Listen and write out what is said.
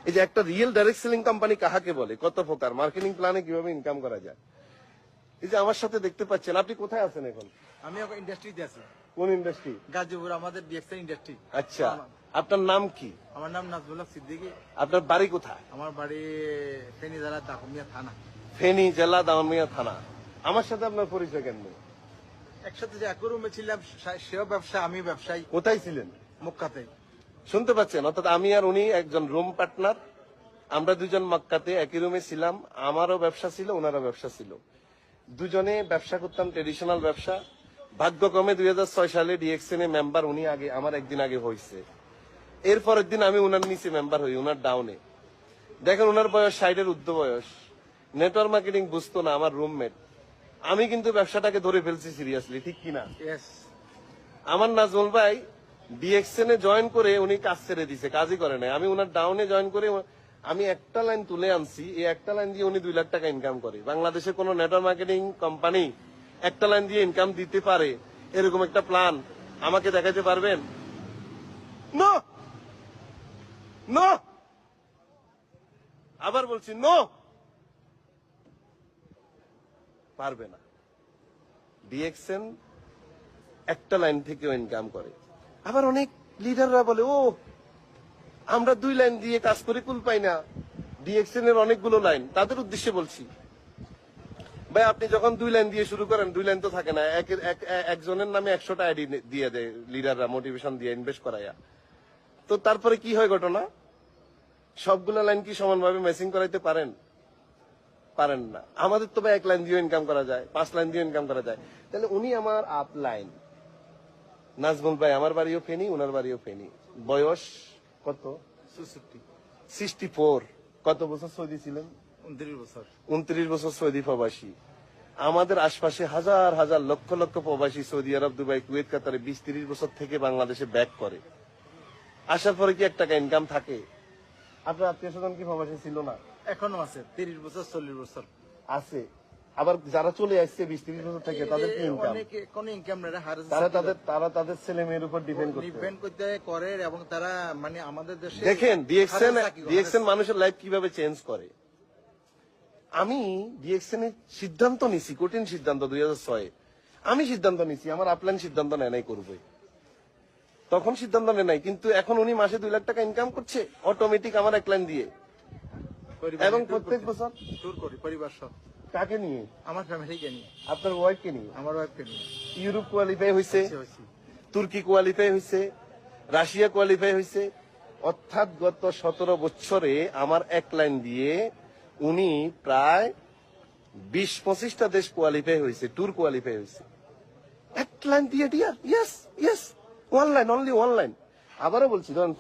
এই যে একটা রিয়েল ডাইরেক্ট সেলিং কোম্পানি কাহাকে বলে, কত প্রকার, মার্কেটিং প্ল্যানে কিভাবে ইনকাম করা যায়। এই যে আমার সাথে দেখতে পাচ্ছেন, আপনি কোথায় আছেন এখন? আমি এখন ইন্ডাস্ট্রিতে আছি। কোন ইন্ডাস্ট্রি? গাজীপুর, আমাদের ডিএক্সএন ইন্ডাস্ট্রি। আচ্ছা, আপনার নাম কি? আমার নাম নাজমুল হক সিদ্দিকী। আপনার বাড়ি কোথায়? আমার বাড়ি ফেনী জেলা দাকুমিয়া থানা। ফেনী জেলা দাউমিয়া থানা। আমার সাথে আপনার পরিচয় কেন? একসাথে যে এক রুমে ছিলাম, সেও ব্যবসা, আমি ব্যবসায়ী। কোথায় ছিলেন? মক্কাতে। শুনতে পাচ্ছেন? অর্থাৎ আমি আর উনি একজন রুম পার্টনার, আমরা দুজন মক্কাতে একই রুমে ছিলাম। আমারও ব্যবসা ছিল, ওনারও ব্যবসা ছিল, দুজনে ব্যবসা করতাম, ট্রেডিশনাল ব্যবসা। ভাগ্যক্রমে 2006 সালে ডিএক্সএন এ মেম্বার উনি আগে, আমার একদিন আগে হয়েছে। এর পরের দিন আমি উনার নিচে মেম্বার হই, উনার ডাউনে। দেখেন উনার বয়স 60-এর ঊর্ধ্ব বয়স, নেটওয়ার্ক মার্কেটিং বুঝতো না, আমার রুমমেট। আমি কিন্তু ব্যবসাটাকে ধরে ফেলছি সিরিয়াসলি, ঠিক কিনা? আমার নাজমুল ভাই ডিএক্সএন এ জয়েন করে উনি কাজ ছেড়ে দিছে, কাজই করে নাই। আমি উনার ডাউনে জয়েন করে আমি একটা লাইন তুলে আনছি, এই একটা লাইন দিয়ে উনি 2 লাখ টাকা ইনকাম করে। বাংলাদেশে কোন নেটওয়ার্ক মার্কেটিং কোম্পানি একটা লাইন দিয়ে ইনকাম দিতে পারে এরকম একটা প্ল্যান আমাকে দেখাতে পারবেন? নো নো, আবার বলছি নো, পারবে না। ডিএক্সএন একটা লাইন থেকেও ইনকাম করে। আবার অনেক লিডাররা বলে, ও আমরা 2 লাইন দিয়ে কাজ করে কুল পাই না। ডিএক্সএন এর অনেকগুলো লাইন, তাদের উদ্দেশ্যে বলছি, ভাই আপনি যখন 2 লাইন দিয়ে শুরু করেন, 2 লাইন তো থাকে না, একজনের নামে 100টা আইডি দিয়ে দেয় লিডাররা, মোটিভেশন দিয়ে ইনভেস্ট করাইয়া। তো তারপরে কি হয় ঘটনা? সবগুলো লাইন কি সমানভাবে ম্যাচিং করাইতে পারেন? পারেন না। আমাদের তো ভাই 1 লাইন দিয়ে ইনকাম করা যায়, 5 লাইন দিয়ে ইনকাম করা যায়। তাহলে উনি আমার আপ লাইন। নাজমুল ভাই আমার বাড়িও ফেনী, উনার বাড়িও ফেনী। বয়স কত? 64। কত বছর সৌদি ছিলেন? 29 বছর। 29 বছর সৌদি প্রবাসী। আমাদের আশপাশে হাজার হাজার লক্ষ লক্ষ প্রবাসী সৌদি আরব, দুবাই, কুয়েত, কাতারে 20-30 বছর থেকে বাংলাদেশে ব্যাক করে। আসার পরে কি 1 টাকা ইনকাম থাকে? আপনার আত্মীয় স্বজন কি প্রবাসী ছিল না? এখনো আছে, 30 বছর 40 বছর আছে। আবার যারা চলে আসছে 20-30 বছর থেকে, তাদের কি ইনকাম? কোন ইনকাম নেই, তারা তাদের ছেলে মেয়ের উপর ডিপেন্ড করতে করে, এবং তারা মানে আমাদের দেশে দেখেন ডিএক্সএন মানুষের লাইফ কিভাবে চেঞ্জ করে। আমি ডিএক্সএন এর সিদ্ধান্ত নিছি, কঠিন সিদ্ধান্ত 2006-এ আমি সিদ্ধান্ত নিছি, আমার আপলাইন সিদ্ধান্ত নেয় নাই করবে, তখন সিদ্ধান্ত নেয় নাই। কিন্তু এখন উনি মাসে 2 লাখ টাকা ইনকাম করছে অটোমেটিক আমার 1 লাইন দিয়ে, এবং প্রত্যেক বছর ট্যুর করি পরিবার সহ। কাকে নিয়ে? আমার ফ্যামিলিকে নিয়ে। আপনার ওয়াইফকে নিয়ে? আমার ওয়াইফকে নিয়ে। ইউরোপ কোয়ালিফাই হয়েছে, তুর্কি কোয়ালিফাই হয়েছে, রাশিয়া কোয়ালিফাই হয়েছে। অর্থাৎ গত 17 বছরে আমার 1 লাইন দিয়ে উনি প্রায় 20-25টা দেশ কোয়ালিফাই হয়েছে, ট্যুর কোয়ালিফাই হয়েছে 1 লাইন দিয়ে। Yes yes, 1 line, only 1 line. আবারও বলছি, ধরেন